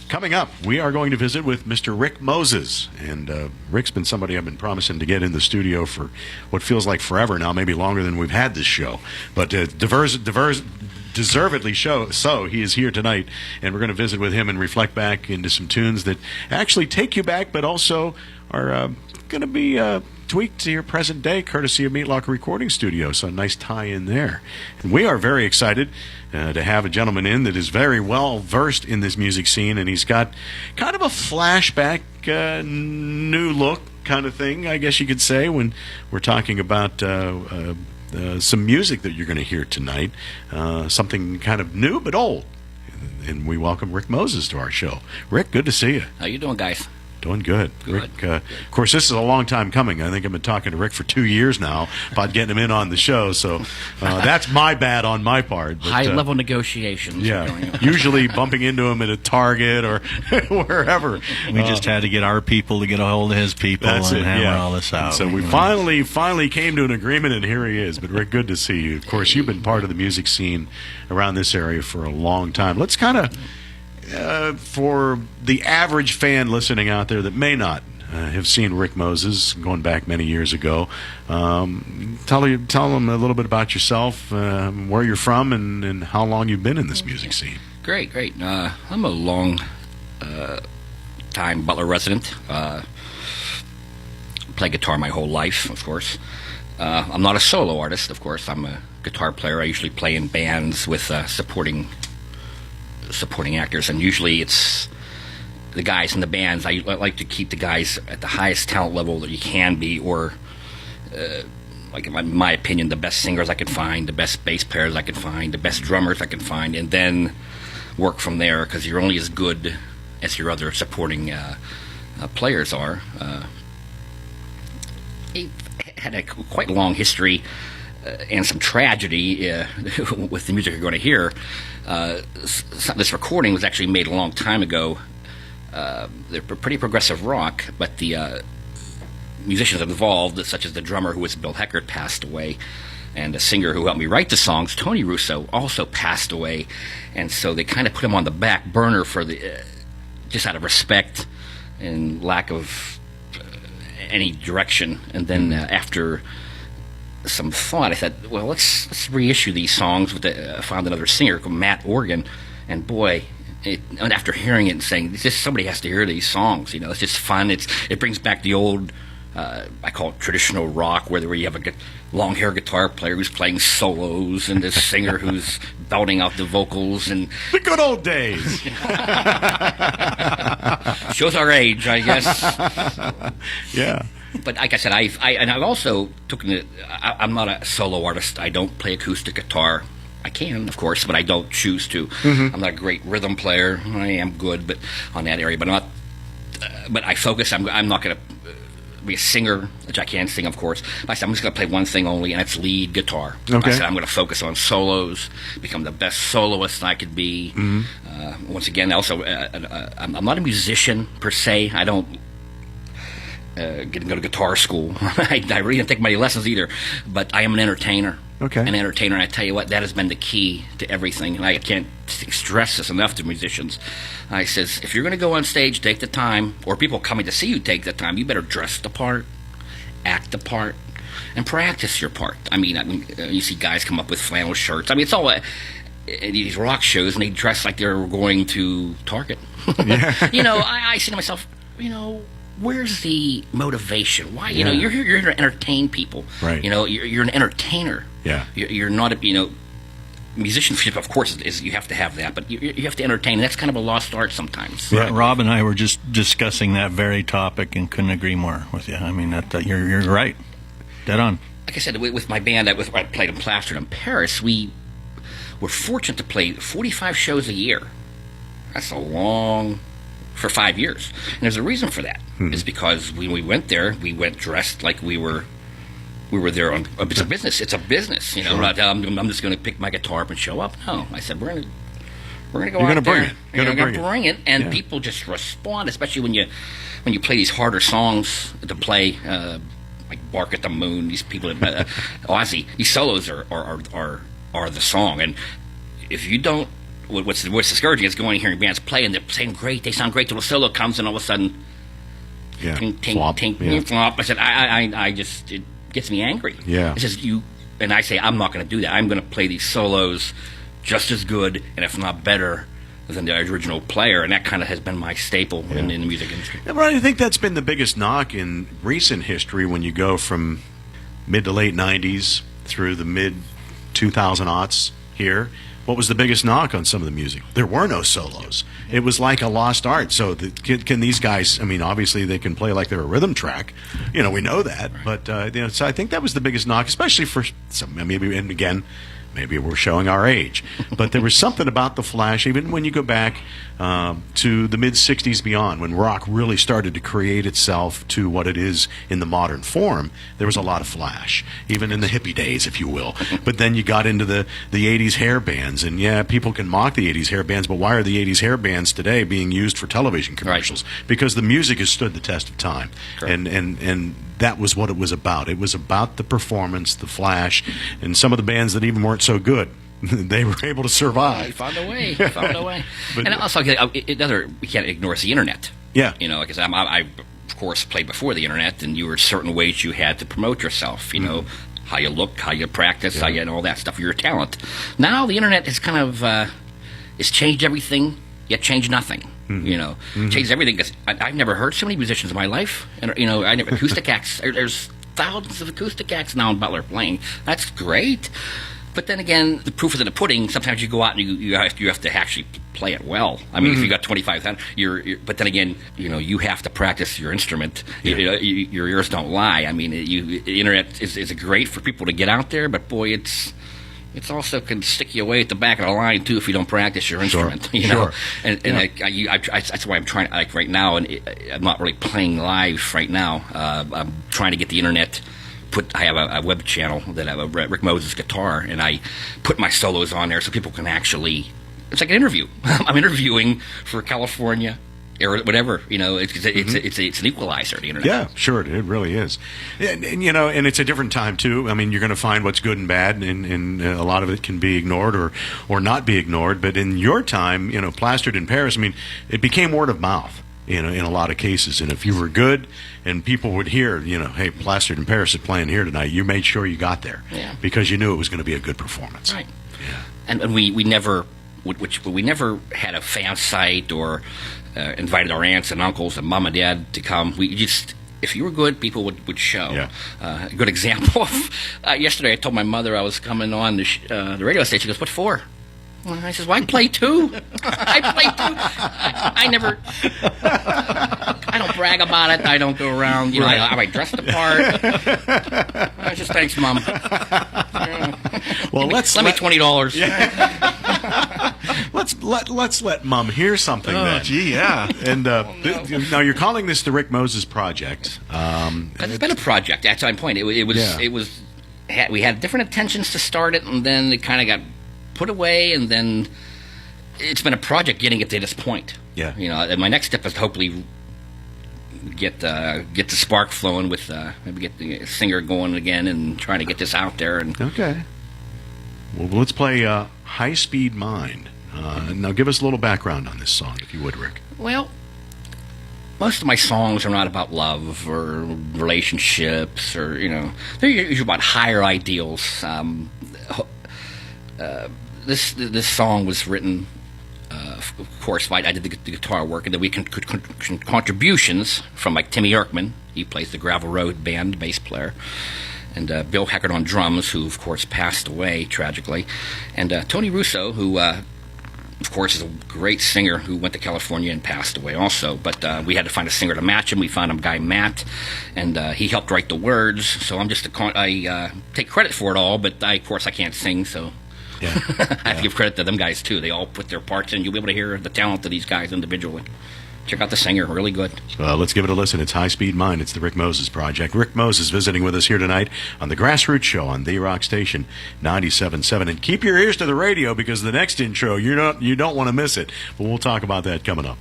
Coming up, we are going to visit with Mr. Rick Moses. And Rick's been somebody I've been promising to get in the studio for what feels like forever now, maybe longer than we've had this show. But deservedly so he is here tonight, and we're going to visit with him and reflect back into some tunes that actually take you back, but also are going to be tweaked to your present day, courtesy of Meat Locker Recording Studio. So a nice tie-in there. And we are very excited to have a gentleman in that is very well versed in this music scene, and he's got kind of a flashback, new look kind of thing, I guess you could say, when we're talking about some music that you're going to hear tonight, something kind of new but old. And we welcome Rick Moses to our show. Rick, good to see you. How you doing, guys? Doing good. Good. Rick, of course, this is a long time coming. I think I've been talking to Rick for 2 years now about getting him in on the show, so that's my bad on my part. But, high-level negotiations. Yeah, usually bumping into him at a Target or wherever. We just had to get our people to get a hold of his people and hammer all this out. So we finally came to an agreement, and here he is. But Rick, good to see you. Of course, you've been part of the music scene around this area for a long time. Let's kind of... for the average fan listening out there that may not have seen Rick Moses going back many years ago, tell them a little bit about yourself, where you're from, and how long you've been in this music scene. Great. I'm a long time Butler resident. Play guitar my whole life, of course. I'm not a solo artist, of course. I'm a guitar player. I usually play in bands with supporting actors, and usually it's the guys in the bands. I like to keep the guys at the highest talent level that you can be, or like in my opinion, the best singers I can find, the best bass players I can find, the best drummers I can find, and then work from there, because you're only as good as your other supporting players are. I've had a quite long history and some tragedy with the music you're going to hear. This recording was actually made a long time ago. They're pretty progressive rock, but the musicians involved, such as the drummer, who was Bill Heckert, passed away, and the singer who helped me write the songs, Tony Russo, also passed away. And so they kind of put him on the back burner for just out of respect and lack of any direction. And then after some thought, I said, well, let's reissue these songs. I found another singer called Matt Organ, and boy, and after hearing it and saying, somebody has to hear these songs, it's just fun. It brings back the old, I call it traditional rock, where you have a long-hair guitar player who's playing solos and this singer who's belting out the vocals, and the good old days. Shows our age, I guess. Yeah. But like I said, I've also I'm not a solo artist. I don't play acoustic guitar. I can, of course, but I don't choose to. Mm-hmm. I'm not a great rhythm player. I am good, but on that area. But I'm not. But I focus. I'm not going to be a singer, which I can sing, of course. But I said I'm just going to play one thing only, and it's lead guitar. Okay. I said I'm going to focus on solos, become the best soloist I could be. Mm-hmm. Once again, also, I'm not a musician per se. I don't. Go to guitar school. I really didn't take many lessons either, but I am an entertainer. Okay. An entertainer, and I tell you what, that has been the key to everything. And I can't stress this enough to musicians. I says, if you're going to go on stage, take the time, or people coming to see you take the time, you better dress the part, act the part, and practice your part. I mean, you see guys come up with flannel shirts. I mean, it's all these rock shows, and they dress like they're going to Target. Yeah. I say to myself, where's the motivation? Why? You're here to entertain people. Right. You're an entertainer. Yeah. You're not musicianship, of course, is you have to have that, but you have to entertain. And that's kind of a lost art sometimes. Yeah. Rob and I were just discussing that very topic and couldn't agree more with you. I mean, you're right. Dead on. Like I said, with my band, I played in Plastered in Paris. We were fortunate to play 45 shows a year. That's a long... for 5 years. And there's a reason for that. It's because when we went there, we went dressed like we were there on it's a business. It's a business, Sure. I'm just going to pick my guitar up and show up. No, I said we're going to go out there. You're going to bring it, and people just respond, especially when you play these harder songs to play, like "Bark at the Moon." These people, Ozzy, these solos are the song, and if you don't what's discouraging is going and hearing bands play, and they're saying great, they sound great till the solo comes, and all of a sudden, tink, flop. tink, Yeah. flop. I said, I just, it gets me angry. Yeah. It says and I say, I'm not going to do that. I'm going to play these solos just as good, and if not better, than the original player, and that kind of has been my staple in the music industry. Yeah, but I think that's been the biggest knock in recent history when you go from mid to late 90s through the mid 2000s here. What was the biggest knock on some of the music? There were no solos. It was like a lost art. So can these guys, I mean, obviously they can play like they're a rhythm track. You know, we know that. But, so I think that was the biggest knock, especially for some, maybe, and again, maybe we're showing our age. But there was something about the flash, even when you go back to the mid-'60s beyond, when rock really started to create itself to what it is in the modern form, there was a lot of flash, even in the hippie days, if you will. But then you got into the 80s hair bands, and yeah, people can mock the 80s hair bands, but why are the 80s hair bands today being used for television commercials? Right. Because the music has stood the test of time. Correct. And that was what it was about. It was about the performance, the flash, and some of the bands that even weren't so good, they were able to survive. I found a way. But, and also, we can't ignore is the internet. Yeah. You know, because I, of course, played before the internet, and you were certain ways you had to promote yourself. You know, how you look, how you practice, how you, and all that stuff, your talent. Now the internet has kind of it's changed everything, yet changed nothing. You know, changed everything. Because I've never heard so many musicians in my life. And you know, I never acoustic acts. There's thousands of acoustic acts now in Butler playing. That's great. But then again, the proof is in the pudding. Sometimes you go out and you have to actually play it well. I mean, if you got 25,000, but then again, you know, you have to practice your instrument. Yeah. Your ears don't lie. I mean, the internet is great for people to get out there, but boy, it's also can stick you away at the back of the line too if you don't practice your instrument. You know, and that's why I'm trying. Like right now, and I'm not really playing live right now. I'm trying to get the internet. I have a web channel that I have a Rick Moses guitar, and I put my solos on there so people can actually. It's like an interview. I'm interviewing for California. Or whatever, you know, it's an equalizer, the internet. Yeah, sure, it really is. And you know, and it's a different time too. I mean, you're going to find what's good and bad, and a lot of it can be ignored or not be ignored. But in your time, you know, Plastered in Paris, I mean, it became word of mouth, you know, in a lot of cases. And if you were good and people would hear, you know, hey, Plastered in Paris is playing here tonight, you made sure you got there because you knew it was going to be a good performance. Right. Yeah. And we never, we never had a fan site or invited our aunts and uncles and mom and dad to come. We just, if you were good, people would show. Yeah. A good example of yesterday, I told my mother I was coming on the radio station. She goes, "What for?" Well, I says, "Well, I play too. I play too. I never. I don't brag about it. I don't go around. You know, I dress the part. I just thanks, Mom. Well, let me $20. Let's let Mom hear something then. Gee, yeah. And now you're calling this the Rick Moses Project. It's been a project. That's my point. We had different intentions to start it, and then it kind of got put away, and then it's been a project getting it to this point. Yeah. You know, and my next step is to hopefully get the spark flowing with maybe get the singer going again and trying to get this out there. And Okay. Well, let's play High Speed Mind. Now give us a little background on this song, if you would, Rick. Well, most of my songs are not about love or relationships, or you know, they're usually about higher ideals. This song was written, of course, I did the guitar work, and then we could contributions from like Timmy Erkman. He plays the Gravel Road Band, bass player, and Bill Heckert on drums, who of course passed away tragically, and Tony Russo, who of course is a great singer who went to California and passed away also. But we had to find a singer to match him. We found a guy, Matt, and he helped write the words. So I'm just I take credit for it all, but of course I can't sing, so. Yeah. I have to give credit to them guys too. They all put their parts in. You'll be able to hear the talent of these guys individually. Check out the singer, really good. Let's give it a listen. It's High Speed Mind. It's the Rick Moses Project. Rick Moses visiting with us here tonight on the Grassroots Show on The Rock Station 97.7. And keep your ears to the radio, because the next intro, you don't want to miss it. But we'll talk about that coming up.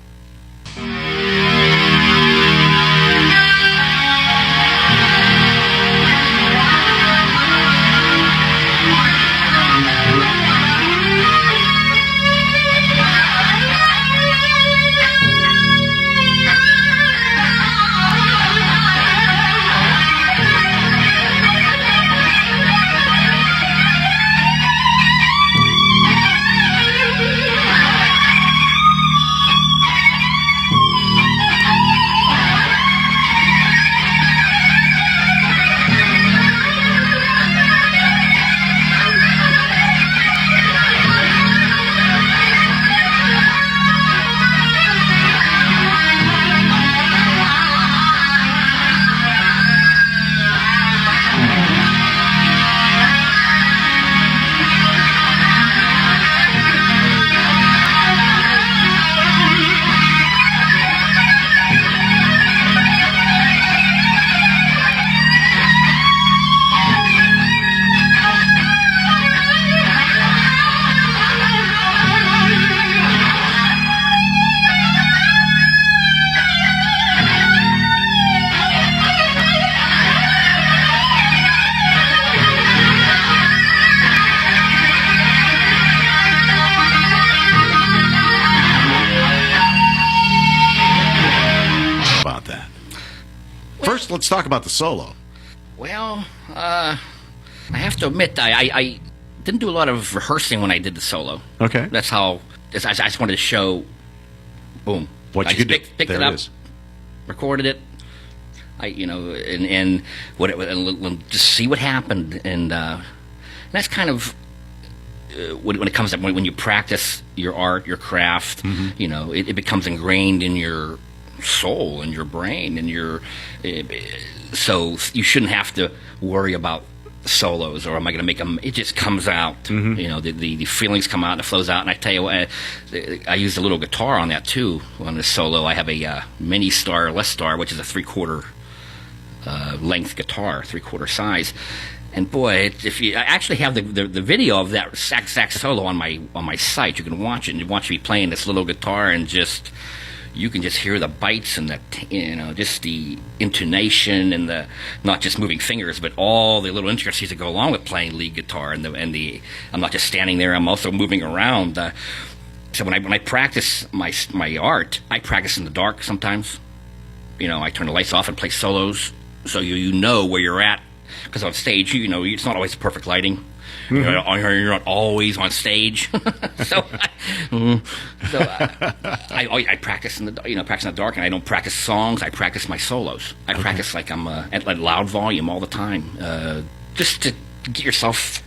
let's talk about the solo. Well, I have to admit, I didn't do a lot of rehearsing when I did the solo. Okay. That's how. I just wanted to show. Boom. What I you could do. Picked There it up, is. recorded it. And just see what happened, and that's kind of when it comes up when you practice your art, your craft. It becomes ingrained in your soul and your brain and so you shouldn't have to worry about solos or am I going to make them. It just comes out. The feelings come out and it flows out. And I tell you what, I used a little guitar on that too on the solo. I have a mini star Les Star, which is a 3/4 length guitar, 3/4 size. And boy, I actually have the video of that sax solo on my site. You can watch it and you watch me playing this little guitar and you can just hear the bites and just the intonation and the not just moving fingers, but all the little intricacies that go along with playing lead guitar and I'm not just standing there. I'm also moving around. So when I practice my art, I practice in the dark sometimes. I turn the lights off and play solos, so you know where you're at. Because on stage, it's not always perfect lighting. You're not always on stage. I practice in the dark, and I don't practice songs. I practice my solos. I practice like I'm at loud volume all the time, just to get yourself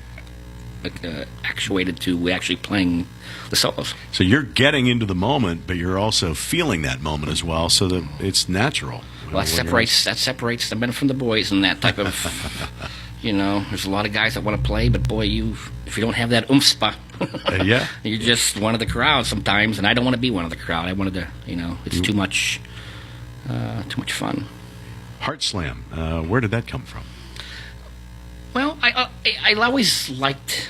actuated to actually playing the solos. So you're getting into the moment, but you're also feeling that moment as well, so that it's natural. Well, that separates the men from the boys and that type of. There's a lot of guys that want to play, but boy, if you don't have that oomph, yeah, you're just one of the crowd sometimes, and I don't want to be one of the crowd. I wanted to, it's too much fun. Heart Slam, where did that come from? Well, I always liked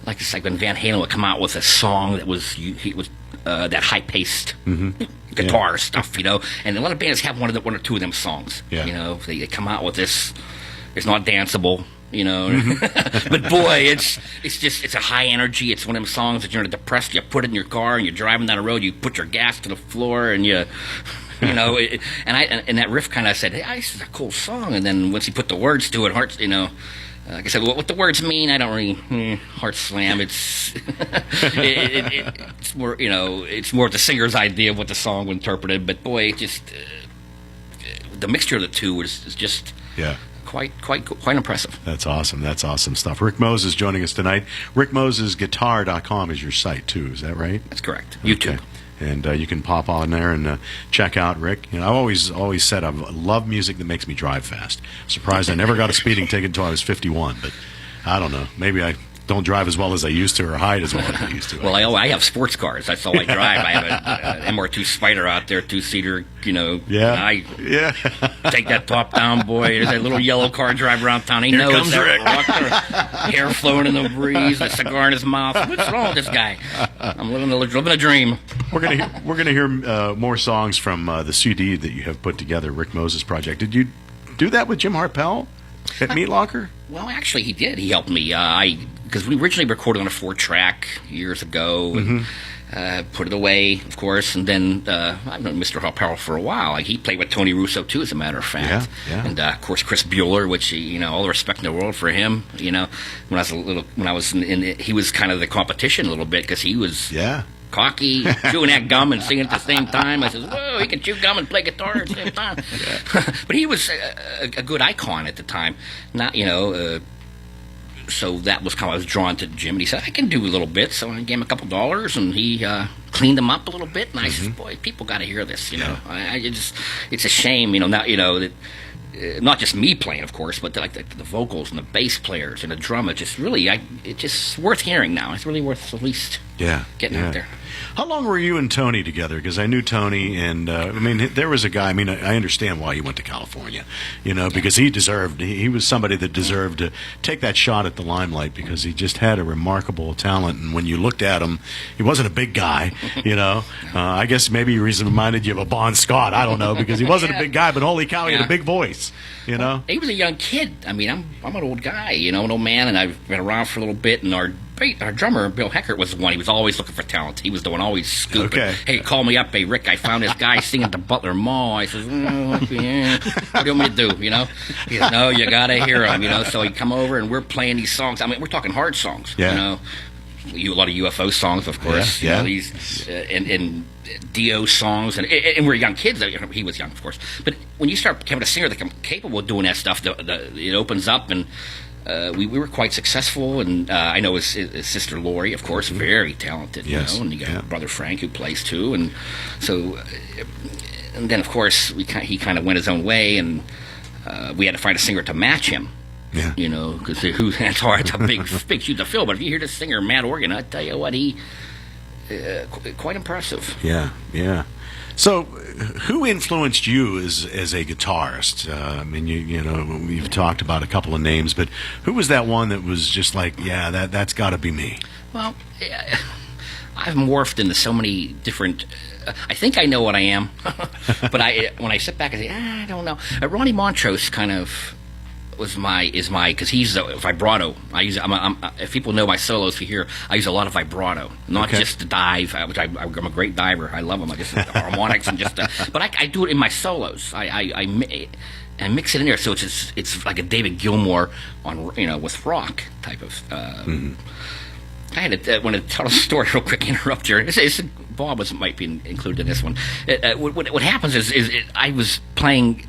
it's like when Van Halen would come out with a song that was that high paced guitar stuff, and a lot of bands have one or two of them songs. Yeah. They come out with this. It's not danceable, but boy, it's a high energy. It's one of them songs that you're depressed. You put it in your car and you're driving down the road. You put your gas to the floor and and that riff kind of said, "Hey, this is a cool song." And then once you put the words to it, Hearts, like I said, what the words mean, I don't really. Heart Slam. It's it's more it's more the singer's idea of what the song interpreted. But boy, it just the mixture of the two is just quite impressive. That's awesome. That's awesome stuff. Rick Moses joining us tonight. RickMosesGuitar.com is your site too. Is that right? That's correct. YouTube. Okay. And you can pop on there and check out Rick. I've always said I love music that makes me drive fast. Surprised I never got a speeding ticket until I was 51, but I don't know. Maybe I don't drive as well as I used to or hide as well as I used to. Well, I have sports cars. That's all I drive. I have an MR2 Spider out there, 2-seater, Yeah. I take that top down, boy. There's that little yellow car drive around town. He knows comes Rick. Hair flowing in the breeze, a cigar in his mouth. What's wrong with this guy? I'm living a dream. We're gonna hear more songs from the CD that you have put together, Rick Moses Project. Did you do that with Jim Harpel at Meat Locker? Well, actually, he did. He helped me. Because we originally recorded on a 4-track years ago, and put it away, of course. And then I've known Mr. Harpel for a while. Like, he played with Tony Russo too, as a matter of fact. Yeah. And of course, Chris Bueller, which all the respect in the world for him. When I was he was kind of the competition a little bit because he was cocky, chewing that gum and singing at the same time. I said, whoa, he can chew gum and play guitar at the same time. But he was a good icon at the time. Not, so that was how I was drawn to Jim. And he said, I can do a little bit. So I gave him a couple dollars, and he cleaned them up a little bit. And I said, boy, people got to hear this, it's a shame, that not just me playing, of course, but the vocals and the bass players and the drum. It's just worth hearing now. It's really worth at least getting out there. How long were you and Tony together? Because I knew Tony, and there was a guy. I understand why he went to California, because he was somebody that deserved to take that shot at the limelight because he just had a remarkable talent. And when you looked at him, he wasn't a big guy, I guess maybe he reminded you of a Bon Scott. I don't know, because he wasn't a big guy, but holy cow, he had a big voice, Well, he was a young kid. I'm an old guy, an old man, and I've been around for a little bit, and our our drummer Bill Heckert was the one. He was always looking for talent. He was the one always scooping. Okay. Hey, call me up. Hey, Rick, I found this guy singing the Butler Mall. I says, yeah. What do you want me to do? You know? He says, no, you gotta hear him. You know? So he'd come over and we're playing these songs. I mean, we're talking hard songs. Yeah. You know? A lot of UFO songs, of course. Yeah. You know, these and Dio songs, and we're young kids. He was young, of course. But when you start becoming a singer that's capable of doing that stuff, it opens up, and we were quite successful. And I know his sister Lori, of course, very talented. Yes. You know, and you got brother Frank who plays too, and so. And then, of course, he kind of went his own way, and we had to find a singer to match him. Yeah. You know, because it's hard. It's a big shoe to fill. But if you hear this singer, Matt Organ, I tell you what, he quite impressive. Yeah, yeah. So, who influenced you as a guitarist? I mean, you know, you've talked about a couple of names, but who was that one that was just like, yeah, that's got to be me? Well, I've morphed into so many different. I think I know what I am, but when I sit back and say, I don't know. Ronnie Montrose kind of is my because he's a vibrato. I use if people know my solos here, I use a lot of vibrato, not just the dive, which I'm a great diver. I love them. I just harmonics and just but I do it in my solos. I mix it in there, so it's like a David Gilmour on with rock type of. I want to tell a story real quick. Interrupt here. Bob might be included in this one. What happens is I was playing.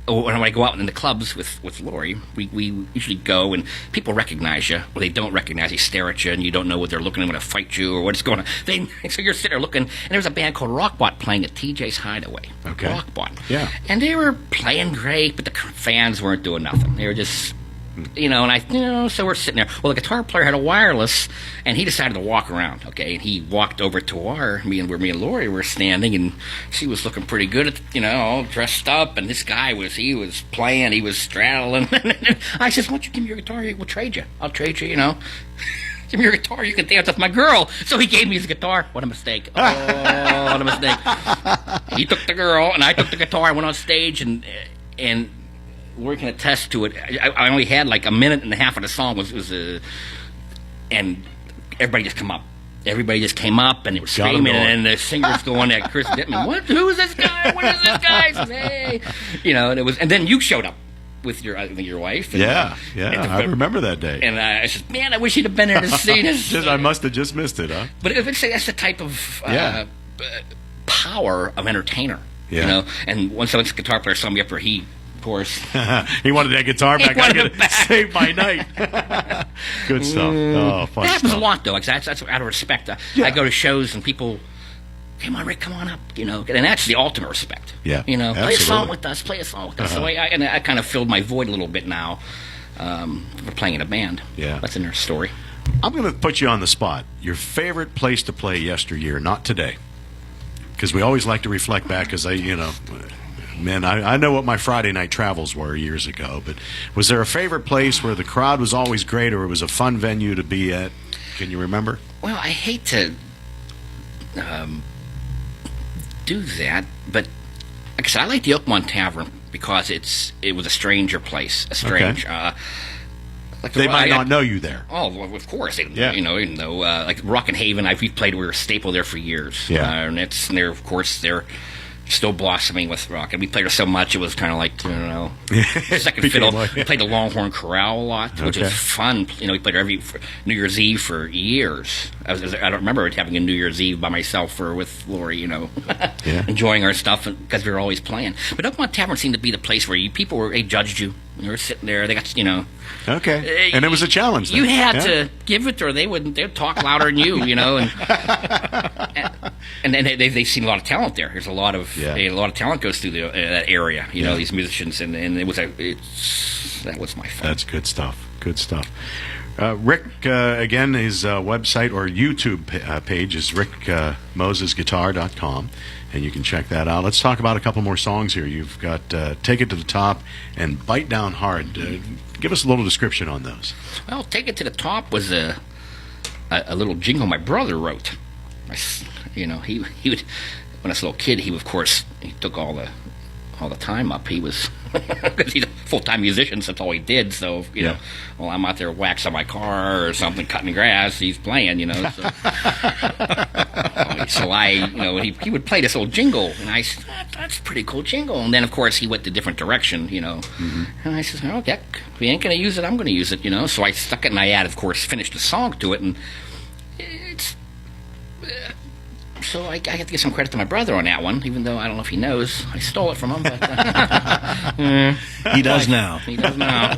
When I go out in the clubs with Lori, we usually go and people recognize you, or they don't recognize you, stare at you, and you don't know what they're looking at, want to fight you, or what's going on. So you're sitting there looking, and there was a band called Rockbot playing at TJ's Hideaway. Okay. Rockbot. Yeah. And they were playing great, but the fans weren't doing nothing. They were just... so we're sitting there. Well, the guitar player had a wireless, and he decided to walk around. Okay, and he walked over to where me and Lori were standing, and she was looking pretty good, all dressed up. And this guy was playing, he was straddling. I says, "Why don't you give me your guitar? We'll trade you. I'll trade you. Give me your guitar. You can dance with my girl." So he gave me his guitar. What a mistake! Oh, what a mistake! He took the girl, and I took the guitar. I went on stage, and Lori can attest to it. I only had like a minute and a half of the song and everybody just come up. Everybody just came up and they were screaming, and the singer's going at Chris Dittman. Who is this guy? What is this guy? Says, hey, and then you showed up with your wife. And, I remember that day. And I said, man, I wish you'd have been there to see this. I must have just missed it, huh? But that's the type of power of entertainer. Yeah. And once the guitar player saw me up there, he. Course. He wanted that guitar back. I got to save my night. Good stuff. Oh, fun. That happens stuff. a lot, though. That's out of respect. I go to shows and people, come on, Rick, come on up. And that's the ultimate respect. Yeah. Play a song with us. Play a song with us. So I kind of filled my void a little bit now. We're playing in a band. Yeah. That's another story. I'm going to put you on the spot. Your favorite place to play yesteryear, not today, because we always like to reflect back. Because Man, I know what my Friday night travels were years ago, but was there a favorite place where the crowd was always great, or it was a fun venue to be at? Can you remember? Well, I hate to do that, but like I said, I like the Oakmont Tavern because it was a stranger place, They might not know you there. Oh, well, of course. Even though like Rockin' Haven, we played. We were a staple there for years. Yeah. And they're of course they're still blossoming with rock, and we played her so much it was kind of like second fiddle. We played the Longhorn Chorale a lot, which is fun. We played her every New Year's Eve for years. I don't remember having a New Year's Eve by myself or with Lori, enjoying our stuff because we were always playing. But Oakmont Tavern seemed to be the place where they judged you. You were sitting there. They got Okay, and it was a challenge. Then. You had to give it, or they wouldn't. They'd talk louder than you, And then they've seen a lot of talent there. There's a lot of talent goes through that area. These musicians, and that was my fun. That's good stuff. Good stuff. Rick, again, his website or YouTube page is rickmosesguitar.com, and you can check that out. Let's talk about a couple more songs here. You've got Take It to the Top and Bite Down Hard. Give us a little description on those. Well, Take It to the Top was a little jingle my brother wrote. He would, when I was a little kid, he took all the time up. He was because he's a full-time musician, so that's all he did. So, you know, while I'm out there waxing my car or something, cutting grass, he's playing, you know. So, so he would play this old jingle, and I said, that's a pretty cool jingle. And then, of course, he went a different direction, you know. Mm-hmm. And I said, oh, heck, if we ain't going to use it, I'm going to use it, you know. So I stuck it, and I had, of course, finished the song to it, and it's... So I have to give some credit to my brother on that one, even though I don't know if he knows. I stole it from him, but... he does now. He does now.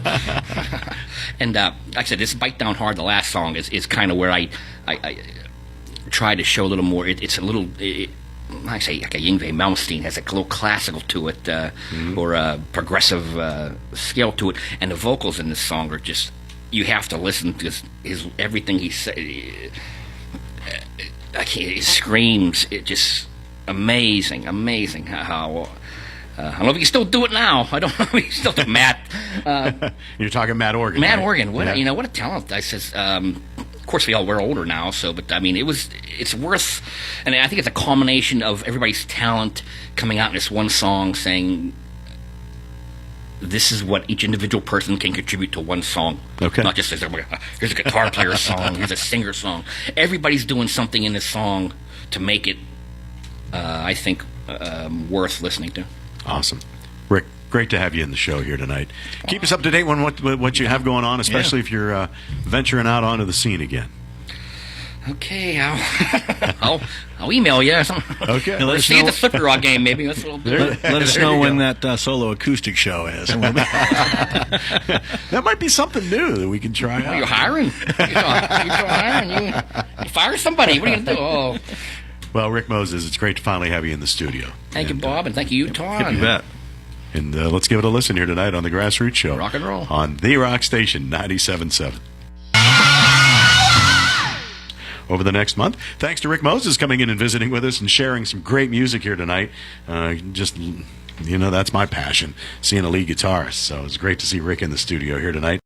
And like I said, this Bite Down Hard, the last song, is kind of where I try to show a little more. It's a little... I say, like a Yngwie Malmsteen has a little classical to it, or a progressive scale to it. And the vocals in this song are just... You have to listen to everything he said... It screams. It just amazing how I don't know if he can still do it now. I don't know if he still do Matt. You're talking Matt Organ. Matt right? Organ. What what a talent! I says. Of course, we're older now. So, but I mean, it's worth, and I think it's a culmination of everybody's talent coming out in this one song, saying, this is what each individual person can contribute to one song. Okay. Not just as here's a guitar player's song, here's a singer's song. Everybody's doing something in this song to make it, I think, worth listening to. Awesome. Rick, great to have you in the show here tonight. Keep us up to date on what you have going on, especially if you're venturing out onto the scene again. Okay, I'll email you. Okay. Let's see you at the Slippery Rock game, maybe. Let us know when that solo acoustic show is. That might be something new that we can try out. You're hiring. You're hiring. You fire somebody. What are you going to do? Oh. Well, Rick Moses, it's great to finally have you in the studio. Thank you, Bob, and thank you, Todd. You bet. And let's give it a listen here tonight on the Grassroots Show. Rock and roll. On The Rock Station 97.7. Over the next month. Thanks to Rick Moses coming in and visiting with us and sharing some great music here tonight. That's my passion, seeing a lead guitarist. So it's great to see Rick in the studio here tonight.